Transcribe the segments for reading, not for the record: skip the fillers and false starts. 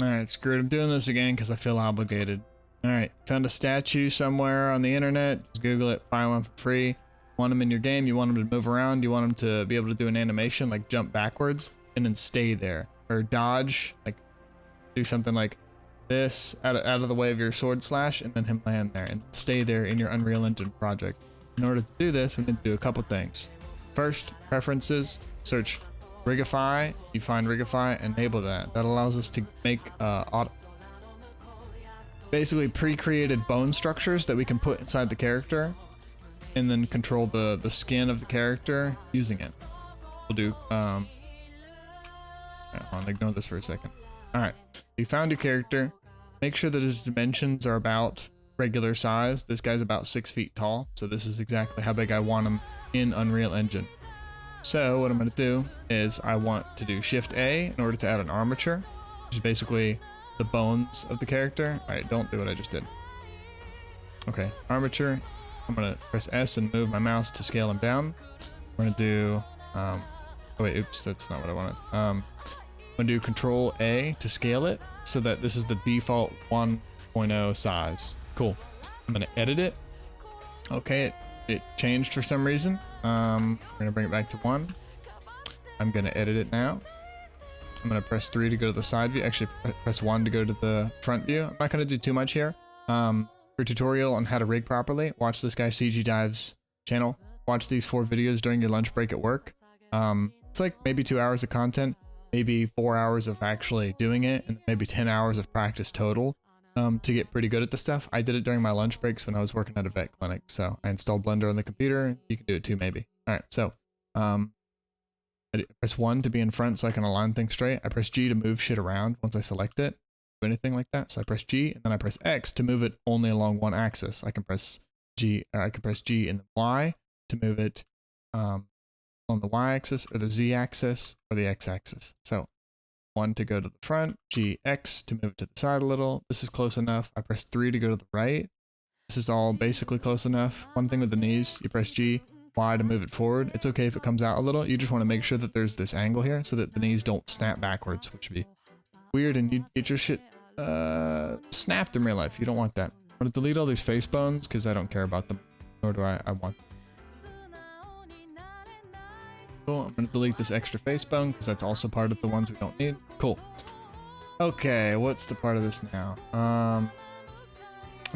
Alright, screw it. I'm doing this again because I feel obligated. Alright, found a statue somewhere on the internet. Just Google it, find one for free. Want them in your game, you want them to move around, you want them to be able to do an animation, like jump backwards, and then stay there. Or dodge, like do something like this out of the way of your sword slash, and then him land there, and stay there in your Unreal Engine project. In order to do this, we need to do a couple things. First, preferences, search Rigify. You find Rigify, enable that. That allows us to make basically pre-created bone structures that we can put inside the character and then control the skin of the character using it. We'll do, hold on, ignore this for a second. All right, you found your character. Make sure that his dimensions are about regular size. This guy's about 6 feet tall, so this is exactly how big I want him in Unreal Engine. So what I'm going to do is I want to do Shift A in order to add an armature, which is basically the bones of the character. All right, don't do what I just did. Okay, armature. I'm going to press S and move my mouse to scale him down. We're going to do, oh wait, oops, that's not what I wanted. I'm going to do Control A to scale it so that this is the default 1.0 size. Cool. I'm going to edit it. Okay, it changed for some reason. We're gonna bring it back to 1. I'm gonna edit it now. I'm gonna press 3 to go to the side view. Actually, press 1 to go to the front view. I'm not gonna do too much here. For tutorial on how to rig properly, watch this guy CG Dives channel. Watch these 4 videos during your lunch break at work. It's like maybe 2 hours of content, maybe 4 hours of actually doing it, and maybe 10 hours of practice total. To get pretty good at the stuff. I did it during my lunch breaks when I was working at a vet clinic. So I installed Blender on the computer. You can do it too, maybe. All right, so I press 1 to be in front so I can align things straight. I press G to move shit around once I select it. Do anything like that. So I press G and then I press X to move it only along one axis. I can press G, or I can press G and then Y to move it on the Y axis or the Z axis or the X axis. So 1 to go to the front, G, X to move it to the side a little. This is close enough. I press 3 to go to the right. This is all basically close enough. One thing with the knees, you press G, Y to move it forward. It's okay if it comes out a little. You just want to make sure that there's this angle here so that the knees don't snap backwards, which would be weird and you get your shit snapped in real life. You don't want that. I'm going to delete all these face bones because I don't care about them, nor do I want them. Cool, I'm going to delete this extra face bone because that's also part of the ones we don't need. Cool. Okay, what's the part of this now? I'm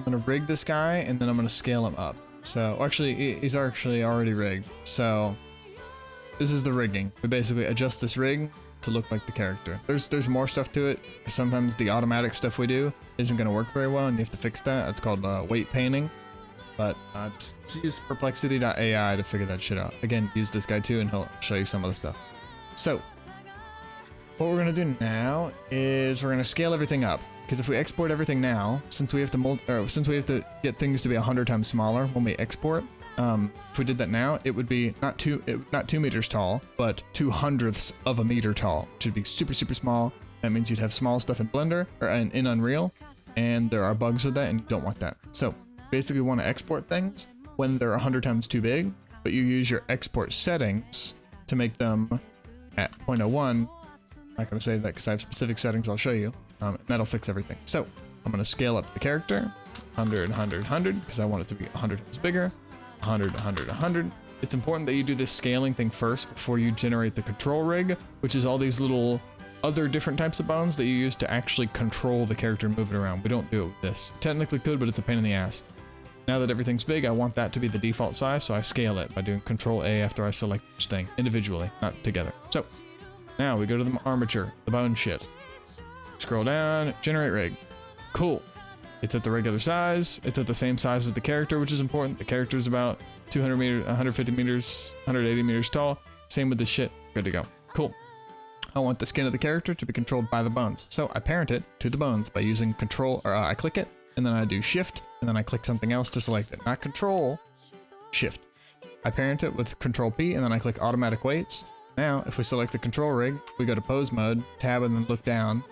going to rig this guy and then I'm going to scale him up. So, actually, he's actually already rigged. So, this is the rigging. We basically adjust this rig to look like the character. There's more stuff to it. Sometimes the automatic stuff we do isn't going to work very well and you have to fix that. It's called weight painting. But just use perplexity.ai to figure that shit out. Again, use this guy too and he'll show you some of the stuff. So, what we're going to do now is we're going to scale everything up. Because if we export everything now, since we have to get things to be 100 times smaller when we export, if we did that now, it would be not 2 meters tall, but 2/100ths of a meter tall, which would be super, super small. That means you'd have small stuff in Blender or in Unreal, and there are bugs with that, and you don't want that. So basically, you want to export things when they're 100 times too big, but you use your export settings to make them at 0.01. I'm not going to say that because I have specific settings I'll show you. And that'll fix everything. So I'm going to scale up the character 100, 100, 100 because I want it to be 100 times bigger. 100, 100, 100. It's important that you do this scaling thing first before you generate the control rig, which is all these little other different types of bones that you use to actually control the character moving around. We don't do it with this. Technically could, but it's a pain in the ass. Now that everything's big, I want that to be the default size, so I scale it by doing Control A after I select each thing individually, not together. So now we go to the armature, the bone shit. Scroll down, generate rig. Cool. It's at the regular size. It's at the same size as the character, which is important. The character is about 200 meters, 150 meters, 180 meters tall. Same with this shit. Good to go. Cool. I want the skin of the character to be controlled by the bones. So I parent it to the bones by using Control, or I click it, and then I do Shift, and then I click something else to select it. Not Control, Shift. I parent it with Control P, and then I click Automatic Weights. Now, if we select the control rig, we go to Pose Mode, Tab, and then look down.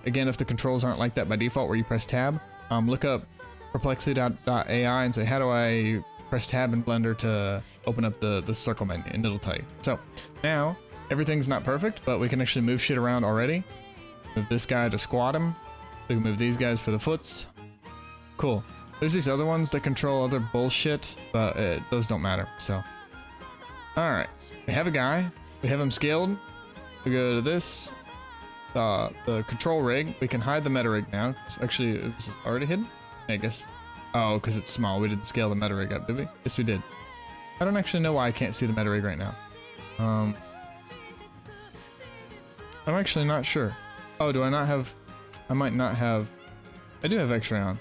Again, if the controls aren't like that by default where you press tab, look up perplexity.ai and say, how do I press tab in Blender to open up the circle menu, and it'll tell you. So now everything's not perfect, but we can actually move shit around already. Move this guy to squat him. We can move these guys for the foots. Cool. There's these other ones that control other bullshit, but those don't matter, so. Alright, we have a guy. We have him scaled. We go to this, the control rig. We can hide the metarig now. Actually, it was already hidden, I guess. Oh, because it's small. We didn't scale the metarig up, did we? Yes, we did. I don't actually know why I can't see the metarig right now. I'm actually not sure. Oh, do I not have... I might not have... I do have X-ray on.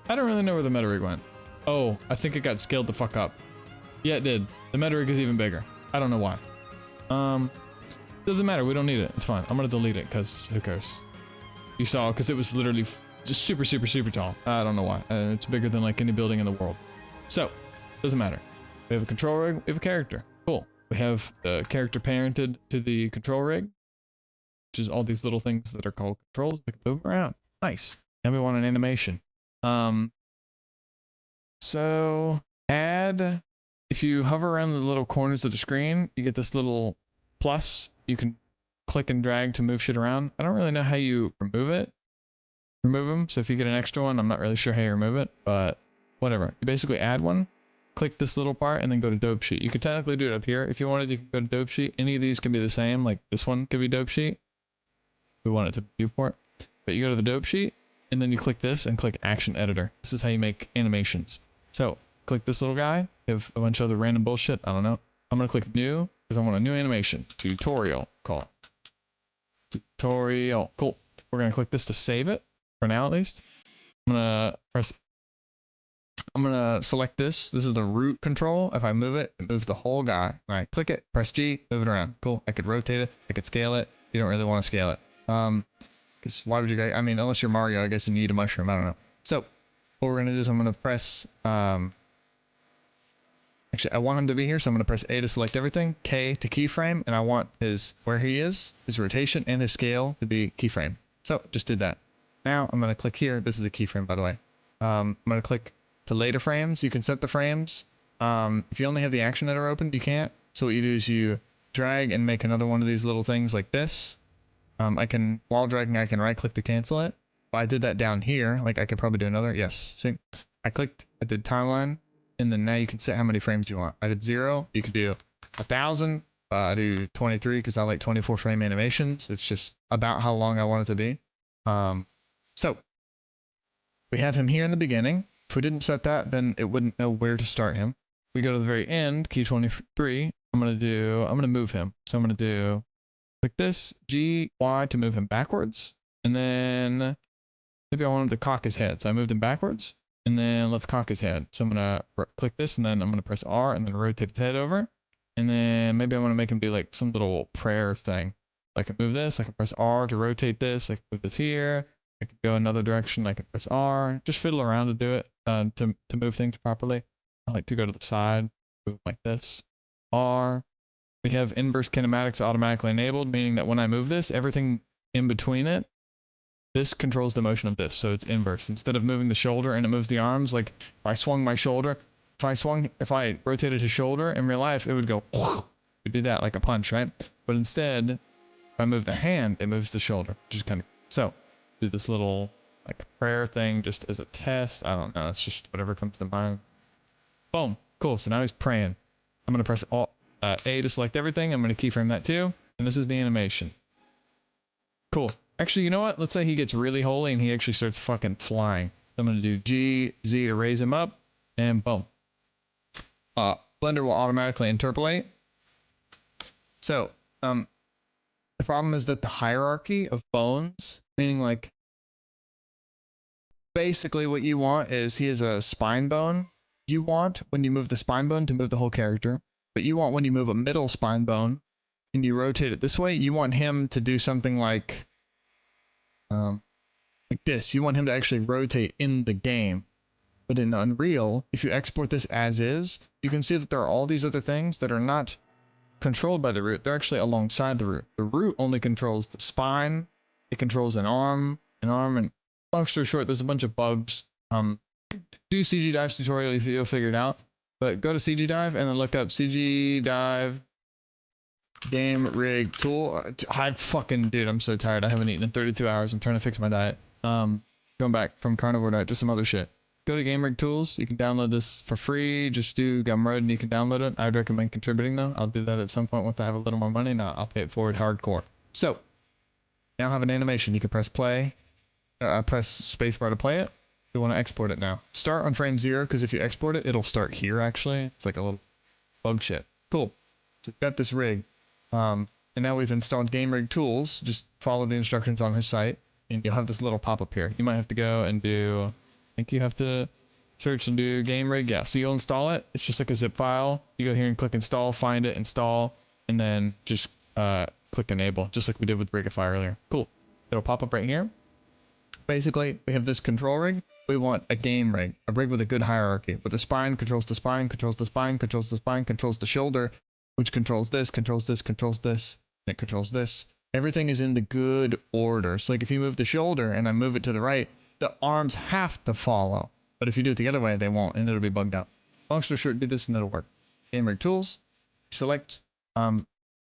I don't really know where the metarig went. Oh, I think it got scaled the fuck up. Yeah, it did. The metarig is even bigger. I don't know why. Doesn't matter. We don't need it. It's fine. I'm gonna delete it because who cares? You saw, because it was literally just super, super, super tall. I don't know why. It's bigger than like any building in the world. So, doesn't matter. We have a control rig. We have a character. Cool. We have the character parented to the control rig, which is all these little things that are called controls. We can move around. Nice. Now we want an animation. So add, if you hover around the little corners of the screen, you get this little plus. You can click and drag to move shit around. I don't really know how you remove them. So if you get an extra one, I'm not really sure how you remove it, but whatever. You basically add one, click this little part, and then go to dope sheet. You could technically do it up here. If you wanted, you could go to dope sheet. Any of these can be the same. Like this one could be dope sheet. We want it to viewport, but you go to the dope sheet, and then you click this and click action editor. This is how you make animations. So click this little guy, have a bunch of other random bullshit. I don't know. I'm going to click new because I want a new animation. Tutorial call. Tutorial. Cool. We're going to click this to save it for now, at least. I'm going to select this. This is the root control. If I move it, it moves the whole guy. All right, click it, press G, move it around. Cool. I could rotate it. I could scale it. You don't really want to scale it. Because why would you guys, I mean, unless you're Mario, I guess you need a mushroom. I don't know. So what we're going to do is I'm going to press, actually, I want him to be here. So I'm going to press A to select everything, K to keyframe, and I want where he is, his rotation and his scale to be keyframe. So just did that. Now I'm going to click here. This is a keyframe, by the way. I'm going to click to later frames. You can set the frames. If you only have the action editor open, you can't. So what you do is you drag and make another one of these little things like this. While dragging, I can right click to cancel it. If I did that down here, like I could probably do another. Yes, see, I did timeline, and then now you can set how many frames you want. I did 0, you could do 1,000. I do 23 because I like 24 frame animations. It's just about how long I want it to be. So we have him here in the beginning. If we didn't set that, then it wouldn't know where to start him. We go to the very end, key 23. I'm gonna move him. So I'm gonna do click this, G, Y to move him backwards. And then maybe I want him to cock his head. So I moved him backwards, and then let's cock his head. So I'm gonna click this, and then I'm gonna press R and then rotate his head over. And then maybe I want to make him do like some little prayer thing. I can move this, I can press R to rotate this, I can move this here. I could go another direction, I can press R. Just fiddle around to do it, to move things properly. I like to go to the side, move like this. R. We have inverse kinematics automatically enabled, meaning that when I move this, everything in between it, this controls the motion of this, so it's inverse. Instead of moving the shoulder and it moves the arms, like if I swung my shoulder, if I rotated his shoulder in real life, it would go, it would do that like a punch, right? But instead, if I move the hand, it moves the shoulder, which is kind of, so do this little like prayer thing just as a test. I don't know, it's just whatever comes to mind. Boom, cool, so now he's praying. I'm gonna press Alt, A to select everything. I'm going to keyframe that too. And this is the animation. Cool. Actually, you know what? Let's say he gets really holy and he actually starts fucking flying. I'm going to do G, Z to raise him up, and boom. Blender will automatically interpolate. So, the problem is that the hierarchy of bones, meaning like, basically what you want is he has a spine bone. You want, when you move the spine bone, to move the whole character. But you want when you move a middle spine bone and you rotate it this way, you want him to do something like this. You want him to actually rotate in the game. But in Unreal, if you export this as is, you can see that there are all these other things that are not controlled by the root. They're actually alongside the root. The root only controls the spine. It controls an arm, and long story short, there's a bunch of bugs. Do CG Dive's tutorial if you'll figure it out. But go to CG Dive and then look up CG Dive Game rig tool. I fucking, dude, I'm so tired. I haven't eaten in 32 hours. I'm trying to fix my diet. Going back from carnivore diet to some other shit. Go to game rig tools. You can download this for free. Just do Gumroad and you can download it. I'd recommend contributing though. I'll do that at some point once I have a little more money. Now I'll pay it forward hardcore. So now I have an animation. You can press play. Press spacebar to play it. We want to export it now. Start on frame 0 because if you export it, it'll start here actually. It's like a little bug shit. Cool. So we've got this rig. And now we've installed game rig tools. Just follow the instructions on his site and you'll have this little pop-up here. You might have to go and do, I think you have to search and do game rig. Yeah, so you'll install it. It's just like a zip file. You go here and click install, find it, install, and then just click enable, just like we did with Rigify earlier. Cool. It'll pop up right here. Basically, we have this control rig. We want a game rig, a rig with a good hierarchy, where the spine controls the spine, controls the spine, controls the spine, controls the shoulder, which controls this, controls this, controls this, and it controls this. Everything is in the good order. So like if you move the shoulder and I move it to the right, the arms have to follow. But if you do it the other way, they won't, and it'll be bugged out. Long story short, do this and it'll work. Game rig tools. Select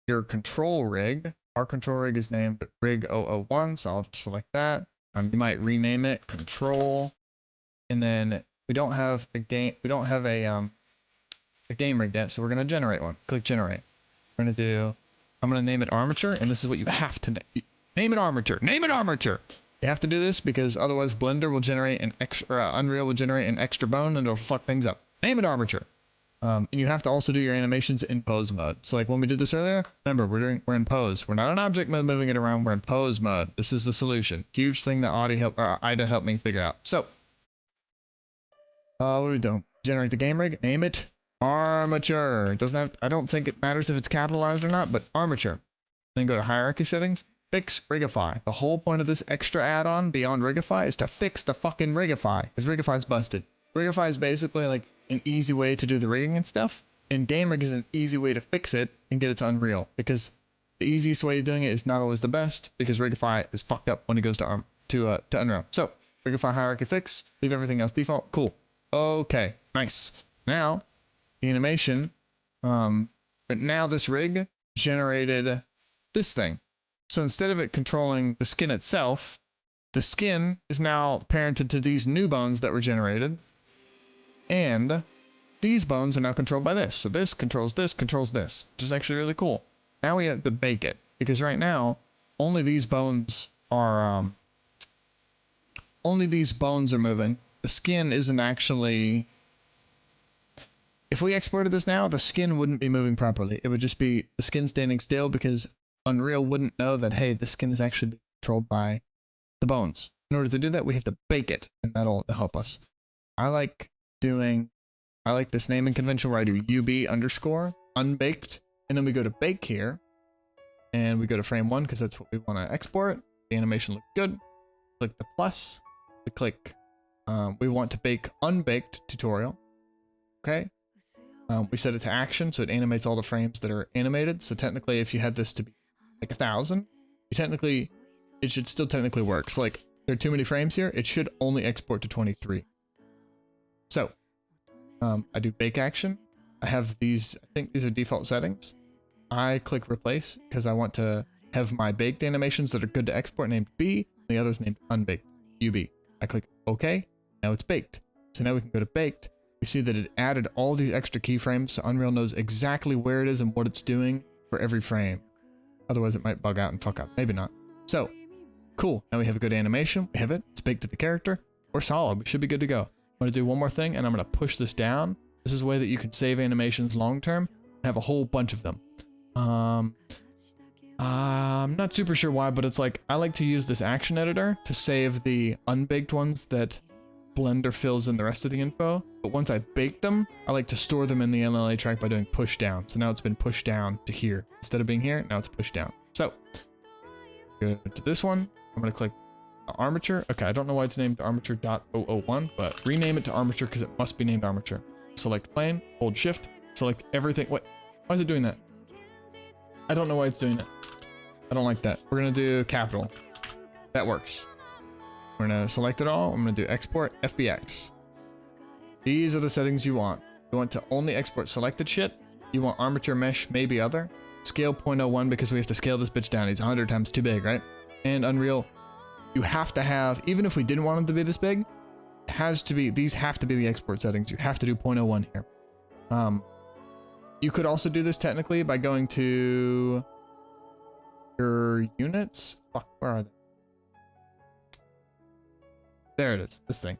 your control rig. Our control rig is named Rig 001, so I'll select that. You might rename it Control. And then we don't have a game rig yet, so we're gonna generate one. Click generate. We're gonna do, I'm gonna name it armature, and this is what you have to name. Name it armature. Name it armature. You have to do this because otherwise Blender will generate an extra, Unreal will generate an extra bone and it'll fuck things up. Name it armature. And you have to also do your animations in pose mode. So like when we did this earlier, remember we're in pose. We're not in object mode moving it around. We're in pose mode. This is the solution. Huge thing that Ida helped me figure out. So, what are we doing? Generate the game rig. Name it armature. It doesn't have. I don't think it matters if it's capitalized or not, but armature. Then go to hierarchy settings. Fix Rigify. The whole point of this extra add-on beyond Rigify is to fix the fucking Rigify, because Rigify's busted. Rigify is basically like an easy way to do the rigging and stuff, and game rig is an easy way to fix it and get it to Unreal, because the easiest way of doing it is not always the best, because Rigify is fucked up when it goes to Unreal. So Rigify hierarchy fix, leave everything else default. Cool. Okay, nice. Now the animation, but now this rig generated this thing. So instead of it controlling the skin itself, the skin is now parented to these new bones that were generated. And these bones are now controlled by this. So this, controls this, which is actually really cool. Now we have to bake it, because right now, only these bones are moving. The skin isn't actually, if we exported this now, the skin wouldn't be moving properly. It would just be the skin standing still, because Unreal wouldn't know that, hey, the skin is actually being controlled by the bones. In order to do that, we have to bake it, and that'll help us. I like this naming convention where I do UB underscore unbaked, and then we go to bake here, and we go to frame 1 because that's what we want to export. The animation looks good. Click the plus. We click, we want to bake unbaked tutorial. Okay. We set it to action, so it animates all the frames that are animated. So technically, if you had this to be like 1,000, it should still technically work. So like, there are too many frames here. It should only export to 23. So, I do bake action. I have these, I think these are default settings. I click replace because I want to have my baked animations that are good to export named B, and the others named unbaked, UB. I click OK. Now it's baked. So now we can go to baked. We see that it added all these extra keyframes, so Unreal knows exactly where it is and what it's doing for every frame. Otherwise it might bug out and fuck up. Maybe not. So, cool. Now we have a good animation. We have it. It's baked to the character. We're solid. We should be good to go. I'm going to do one more thing, and I'm going to push this down. This is a way that you can save animations long term and have a whole bunch of them. I'm not super sure why, but it's like I like to use this action editor to save the unbaked ones that Blender fills in the rest of the info. But once I bake them, I like to store them in the LLA track by doing push down. So now it's been pushed down to here. Instead of being here, now it's pushed down. So go to this one. I'm going to click armature. Okay, I don't know why it's named armature.001, but rename it to armature because it must be named armature. Select plane, hold shift, select everything. Wait, why is it doing that? I don't know why it's doing it. I don't like that. We're gonna do capital. That works. We're gonna select it all. I'm gonna do export FBX. These are the settings you want. You want to only export selected shit. You want armature mesh, maybe other. scale 0.01 because we have to scale this bitch down. He's 100 times too big, right? And Unreal, you have to have, even if we didn't want him to be this big, it has to be, these have to be the export settings. You have to do 0.01 here. You could also do this technically by going to your units. Fuck, where are they? There it is, this thing.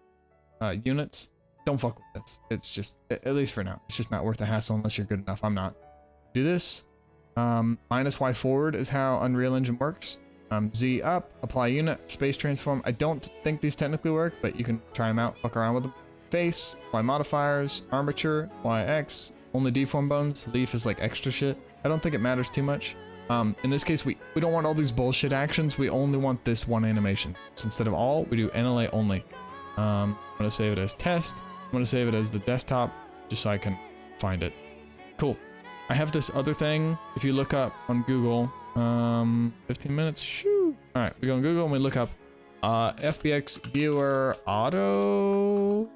Units. Don't fuck with this. It's just, at least for now, it's just not worth the hassle unless you're good enough. I'm not. Do this. -Y forward is how Unreal Engine works. Z up, apply unit, space transform. I don't think these technically work, but you can try them out, fuck around with them. Face, apply modifiers, armature, YX, only deform bones. Leaf is like extra shit. I don't think it matters too much. In this case, we don't want all these bullshit actions. We only want this one animation. So instead of all, we do NLA only. I'm gonna save it as test. I'm gonna save it as the desktop, just so I can find it. Cool. I have this other thing. If you look up on Google, 15 minutes, shoo. All right, we go on Google and we look up FBX Viewer Autodesk.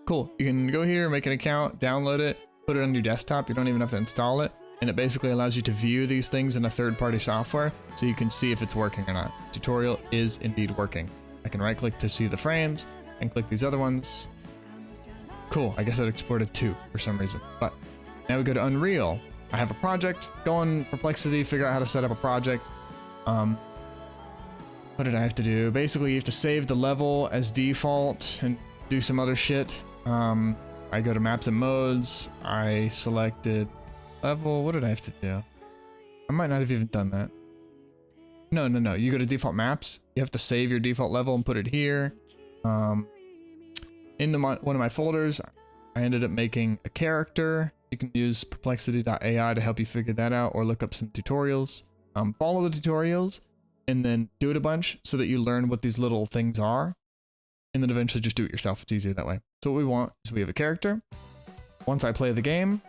Cool. You can go here, make an account, download it, put it on your desktop. You don't even have to install it. And it basically allows you to view these things in a third-party software so you can see if it's working or not. Tutorial is indeed working. I can right-click to see the frames and click these other ones. Cool. I guess it exported 2 for some reason. But now we go to Unreal. I have a project. Go on Perplexity, figure out how to set up a project. What did I have to do? Basically, you have to save the level as default and do some other shit. I go to Maps and Modes. I selected level. What did I have to do? I might not have even done that. No. You go to default maps. You have to save your default level and put it here. Into one of my folders, I ended up making a character. You can use perplexity.ai to help you figure that out, or look up some tutorials. Follow the tutorials and then do it a bunch so that you learn what these little things are, and then eventually just do it yourself. It's easier that way. So what we want is we have a character. Once I play the game,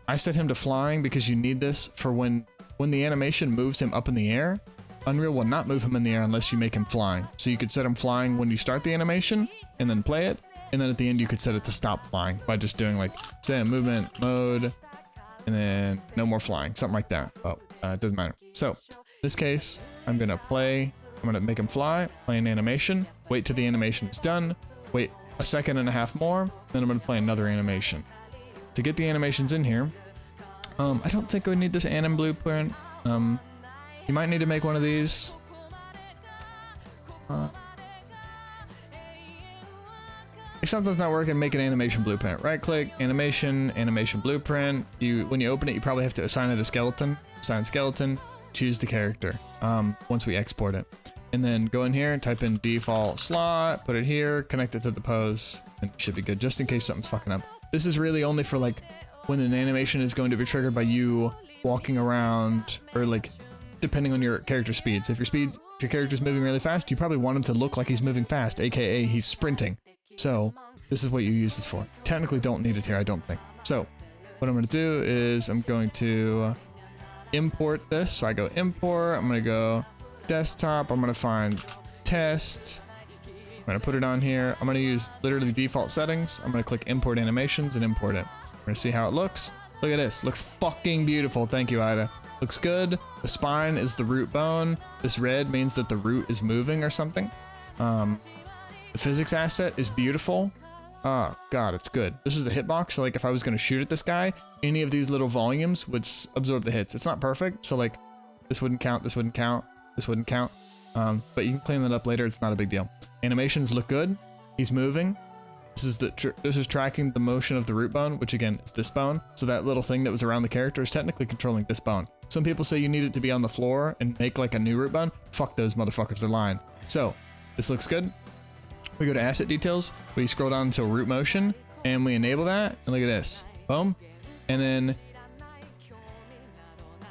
I set him to flying because you need this for when the animation moves him up in the air. Unreal will not move him in the air unless you make him flying. So you could set him flying when you start the animation and then play it. And then at the end, you could set it to stop flying by just doing like, say, movement mode, and then no more flying, something like that. Oh, it doesn't matter. So in this case, I'm going to make him fly, play an animation, wait till the animation is done, wait a second and a half more, then I'm going to play another animation. To get the animations in here, I don't think we need this anim blueprint. You might need to make one of these. If something's not working, make an animation blueprint. Right click, animation blueprint. When you open it, you probably have to assign it a skeleton. Assign skeleton, choose the character once we export it. And then go in here and type in default slot, put it here, connect it to the pose, and it should be good, just in case something's fucking up. This is really only for like when an animation is going to be triggered by you walking around, or like depending on your character speed. So if your character's moving really fast, you probably want him to look like he's moving fast, aka he's sprinting. So this is what you use this for. Technically don't need it here, I don't think. So what I'm going to do is I'm going to import this. So I go import, I'm going to go desktop, I'm going to find test, I'm going to put it on here. I'm going to use literally default settings. I'm going to click import animations and import it. We're going to see how it looks. Look at this, looks fucking beautiful. Thank you, Ida. Looks good. The spine is the root bone. This red means that the root is moving or something. The physics asset is beautiful. Oh god, it's good. This is the hitbox, so like if I was gonna shoot at this guy, any of these little volumes would absorb the hits. It's not perfect, so like this wouldn't count, this wouldn't count, this wouldn't count. But you can clean that up later, it's not a big deal. Animations look good. He's moving. This is tracking the motion of the root bone, which again is this bone. So that little thing that was around the character is technically controlling this bone. Some people say you need it to be on the floor and make like a new root bone. Fuck those motherfuckers, they're lying. So this looks good. We go to asset details, we scroll down to root motion, and we enable that, and look at this, boom. And then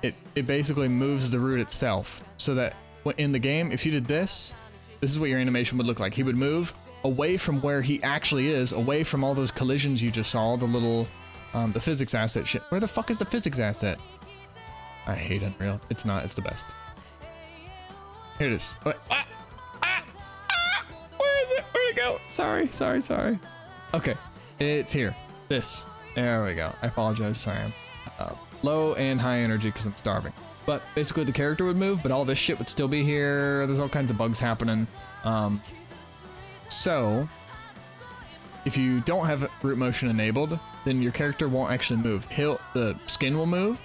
it basically moves the root itself, so that in the game, if you did this is what your animation would look like. He would move away from where he actually is, away from all those collisions you just saw, the little, the physics asset shit. Where the fuck is the physics asset? I hate Unreal. It's not, it's the best. Here it is. Wait, where'd it go? Sorry. Okay, it's here. This. There we go. I apologize. Sorry, I'm low and high energy because I'm starving. But basically the character would move, but all this shit would still be here. There's all kinds of bugs happening. So if you don't have root motion enabled, then your character won't actually move. The skin will move,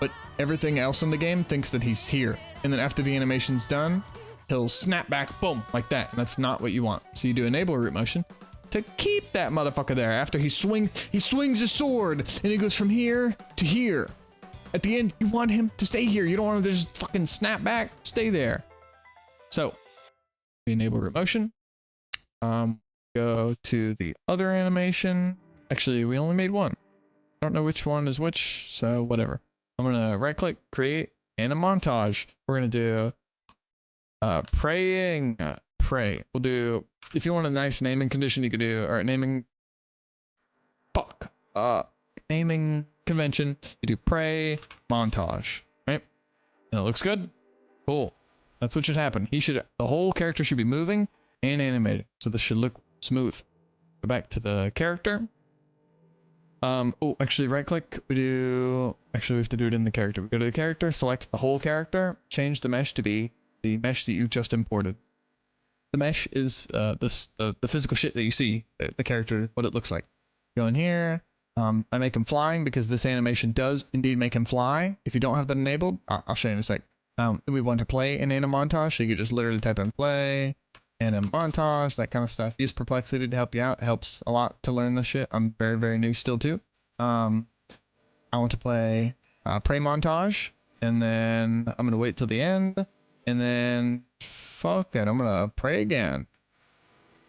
but everything else in the game thinks that he's here. And then after the animation's done, he'll snap back, boom, like that. And that's not what you want. So you do enable root motion to keep that motherfucker there. After he swings his sword and he goes from here to here. At the end, you want him to stay here. You don't want him to just fucking snap back, stay there. So we enable root motion. Go to the other animation. Actually, we only made one. I don't know which one is which, so whatever. I'm gonna right click, create, and a montage. We're gonna do praying, pray. We'll do, if you want a nice naming condition, you could do, or naming, naming convention, you do pray, montage, right? And it looks good. Cool. That's what should happen. The whole character should be moving and animated. So this should look smooth. Go back to the character. Oh, actually right click, we have to do it in the character. We go to the character, select the whole character, change the mesh to be the mesh that you just imported. The mesh is the physical shit that you see, the character, what it looks like. Go in here. I make him flying because this animation does indeed make him fly. If you don't have that enabled, I'll show you in a sec. We want to play an anim montage, so you can just literally type in play, anim montage, that kind of stuff. Use Perplexity to help you out. It helps a lot to learn this shit. I'm very, very new still too. I want to play pray montage, and then I'm gonna wait till the end, and then fuck that, I'm gonna pray again.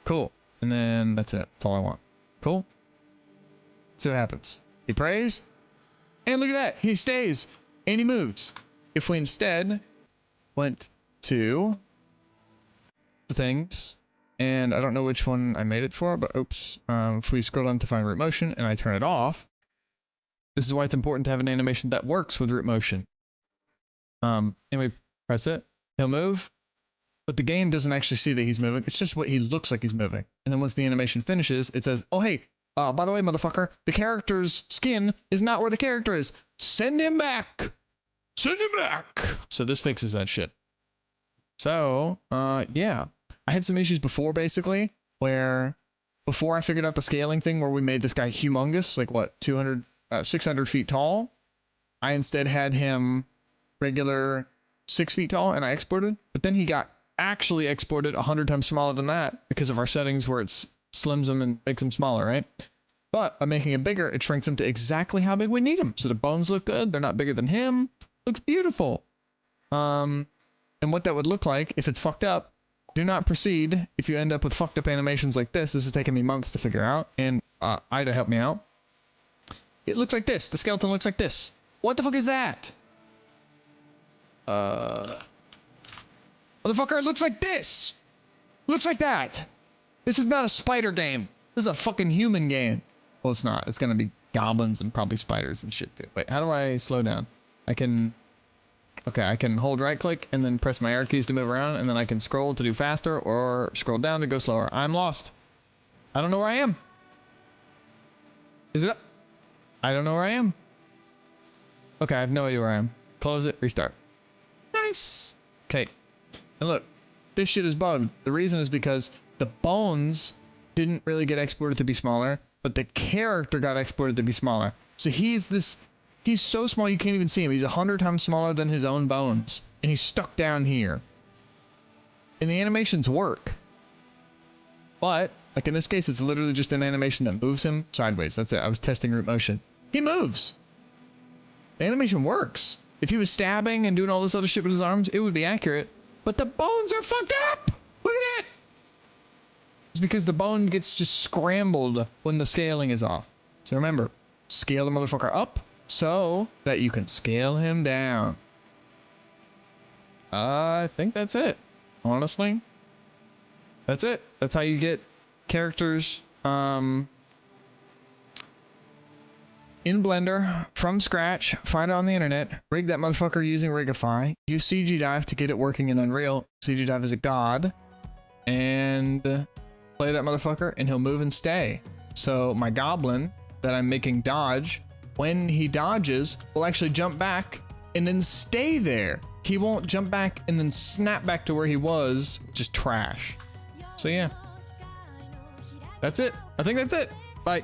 Cool. And then that's it. That's all I want. Cool. See what happens. He prays, and look at that. He stays, and he moves. If we instead went to the things, and I don't know which one I made it for, but oops. If we scroll down to find root motion, and I turn it off, this is why it's important to have an animation that works with root motion. And we press it, he'll move, but the game doesn't actually see that he's moving. It's just what he looks like he's moving. And then once the animation finishes, it says, oh hey, by the way, motherfucker, the character's skin is not where the character is. Send him back. Send him back. So this fixes that shit. So, yeah. I had some issues before, basically, where before I figured out the scaling thing where we made this guy humongous, like what, 600 feet tall, I instead had him regular 6 feet tall and I exported, but then he got actually exported 100 times smaller than that because of our settings where it's slims him and makes him smaller, right? But by making him bigger, it shrinks him to exactly how big we need him. So the bones look good. They're not bigger than him. Looks beautiful. And what that would look like if it's fucked up, do not proceed if you end up with fucked up animations like this. This has taken me months to figure out, and Ida helped me out. It looks like this. The skeleton looks like this. What the fuck is that? Motherfucker, it looks like this. Looks like that. This is not a spider game. This is a fucking human game. Well, it's not. It's gonna be goblins and probably spiders and shit too. Wait, how do I slow down? I can hold right click and then press my arrow keys to move around, and then I can scroll to do faster or scroll down to go slower. I'm lost. I don't know where I am. Is it up? I don't know where I am. Okay, I have no idea where I am. Close it, restart. Nice. Okay. And look, this shit is bugged. The reason is because the bones didn't really get exported to be smaller, but the character got exported to be smaller. So he's so small you can't even see him. He's 100 times smaller than his own bones. And he's stuck down here. And the animations work. But, like in this case, it's literally just an animation that moves him sideways. That's it. I was testing root motion. He moves. The animation works. If he was stabbing and doing all this other shit with his arms, it would be accurate. But the bones are fucked up! Look at it! It's because the bone gets just scrambled when the scaling is off. So remember, scale the motherfucker up so that you can scale him down. I think that's it. Honestly. That's it. That's how you get characters in Blender from scratch. Find it on the internet. Rig that motherfucker using Rigify. Use CG Dive to get it working in Unreal. CG Dive is a god. And play that motherfucker and he'll move and stay. So my goblin that I'm making dodge when he dodges, will actually jump back and then stay there. He won't jump back and then snap back to where he was, which is trash. So yeah, that's it. I think that's it. Bye.